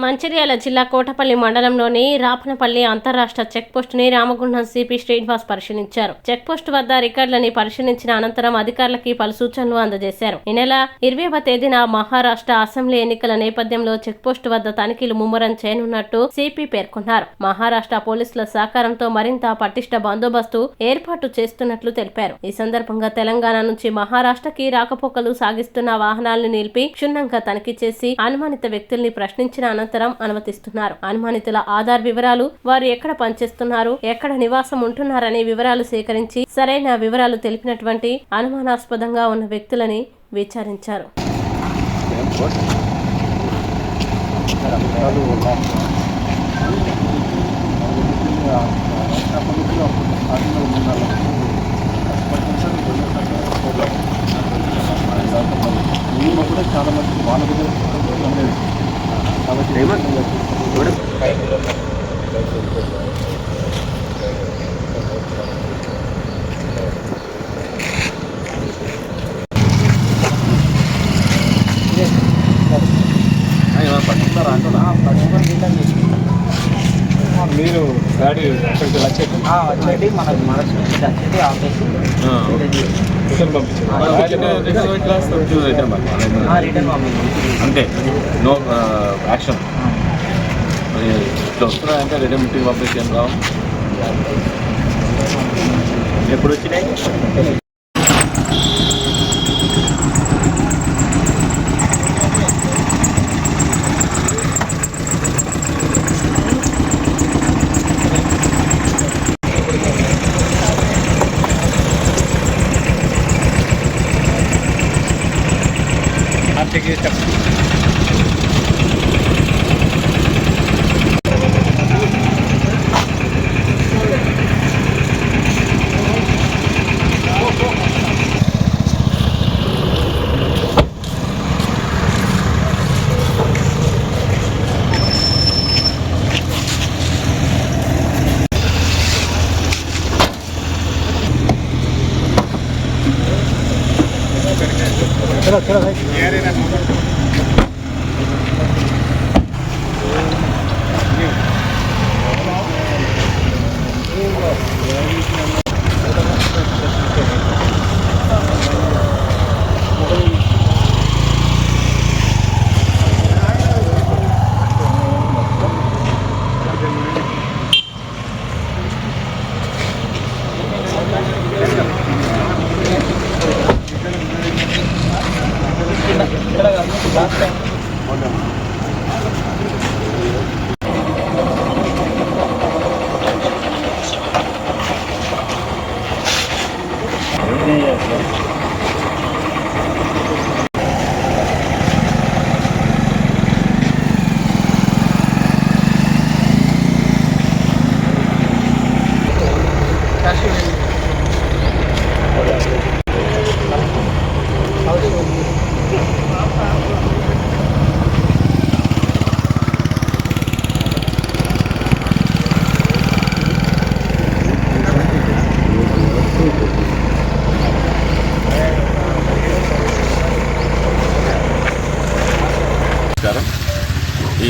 మంచిర్యాల జిల్లా కోటపల్లి మండలంలోని రాపనపల్లి అంతర్రాష్ట్ర చెక్పోస్టుని రామగుండం సిపి శ్రీనివాస్ పరిశీలించారు. చెక్పోస్టు వద్ద రికార్డులని పరిశీలించిన అనంతరం అధికారులకి పలు సూచనలు అందజేశారు. ఈ నెల 20వ తేదీన మహారాష్ట్ర అసెంబ్లీ ఎన్నికల నేపథ్యంలో చెక్పోస్టు వద్ద తనిఖీలు ముమ్మరం చేయనున్నట్టు సిపి పేర్కొన్నారు. మహారాష్ట్ర పోలీసుల సహకారంతో మరింత పటిష్ట బందోబస్తు ఏర్పాటు చేస్తున్నట్లు తెలిపారు. ఈ సందర్భంగా తెలంగాణ నుంచి మహారాష్ట్రకి రాకపోకలు సాగిస్తున్న వాహనాలను నిలిపి క్షుణ్ణంగా తనిఖీ చేసి అనుమానిత వ్యక్తుల్ని ప్రశ్నించిన అనంతరం అనుమతిస్తున్నారు. అనుమానితుల ఆధార్ వివరాలు, వారు ఎక్కడ పనిచేస్తున్నారు, ఎక్కడ నివాసం ఉంటున్నారనే వివరాలు సేకరించి సరైన వివరాలు తెలిపినటువంటి అనుమానాస్పదంగా ఉన్న వ్యక్తులని విచారించారు. చాలా మంది కాబట్టి మీరు గాడి అక్కడికి వచ్చేది మనకి ఆఫీస్ అంతే నో యాక్షన్ ఇట్లా వస్తున్నాయంటే రిటర్న్ మీటింగ్ పంపించి ఏం రావు. ఎప్పుడు వచ్చినాయి चलो भाई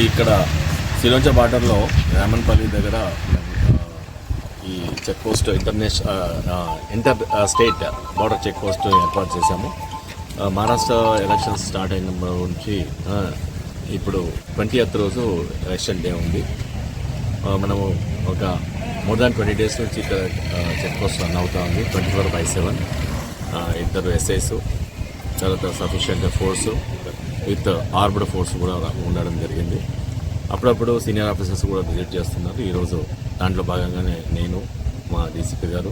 ఇక్కడ సిలోంచ బార్డర్లో రామన్పల్లి దగ్గర ఈ check post inter state border check post ఏర్పాటు చేశాము. మహారాష్ట్ర ఎలక్షన్స్ స్టార్ట్ అయిన నుంచి ఇప్పుడు 20th రోజు ఎలక్షన్ డే ఉంది. మనము ఒక మోర్ దాన్ 20 days నుంచి ఇక్కడ చెక్ పోస్ట్ రన్ అవుతూ ఉంది. 24/7 ఇద్దరు ఎస్ఐస్, తర్వాత sufficient force with armed force కూడా ఉండడం జరిగింది. అప్పుడప్పుడు సీనియర్ ఆఫీసర్స్ కూడా విజిట్ చేస్తున్నారు. ఈరోజు దాంట్లో భాగంగానే నేను, మా డీసీపీ గారు,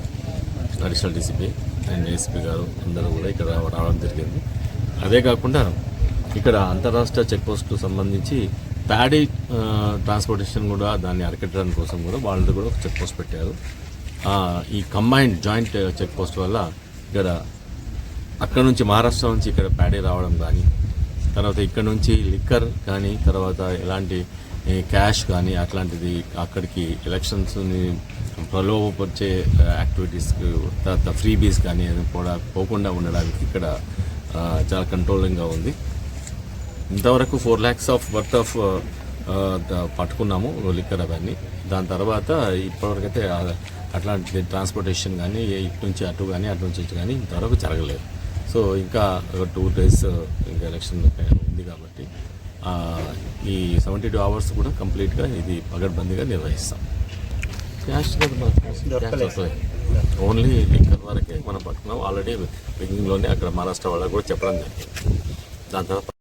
అడిషనల్ డీసీపీ అండ్ ఏసీపీ గారు అందరూ కూడా ఇక్కడ రావడం జరిగింది. అదే కాకుండా ఇక్కడ అంతర్రాష్ట్ర చెక్ పోస్టుకు సంబంధించి ప్యాడీ ట్రాన్స్పోర్టేషన్ కూడా దాన్ని అరికట్టడం కోసం కూడా వాళ్ళు కూడా ఒక చెక్ పోస్ట్ పెట్టారు. ఈ కంబైన్డ్ జాయింట్ చెక్ పోస్ట్ వల్ల ఇక్కడ అక్కడ నుంచి మహారాష్ట్ర నుంచి ఇక్కడ ప్యాడీ రావడం కానీ, తర్వాత ఇక్కడ నుంచి లిక్కర్ కానీ, తర్వాత ఎలాంటి క్యాష్ కానీ అట్లాంటిది అక్కడికి ఎలక్షన్స్ని ప్రలోభపరిచే యాక్టివిటీస్కి, తర్వాత ఫ్రీబీస్ కానీ అది కూడా పోకుండా ఉండడానికి ఇక్కడ చాలా కంట్రోలింగ్గా ఉంది. ఇంతవరకు 4 lakhs వర్త్ ఆఫ్ పట్టుకున్నాము లిక్కర్ అవన్నీ. దాని తర్వాత ఇప్పటివరకైతే అట్లాంటి ట్రాన్స్పోర్టేషన్ కానీ ఇటు నుంచి అటు కానీ అటు నుంచి ఇటు కానీ ఇంతవరకు జరగలేదు. సో ఇంకా 2 days ఇంకా ఎలక్షన్ ఉంది కాబట్టి ఈ 72 hours కూడా కంప్లీట్గా ఇది పగడ్బందీగా నిర్వహిస్తాం. క్యాష్ ఓన్లీ లిక్కర్ వరకే మనం పట్టుకున్నాం. ఆల్రెడీ బిగినింగ్లోనే అక్కడ మహారాష్ట్ర వాళ్ళకి కూడా చెప్పడం జరిగింది. దాని తర్వాత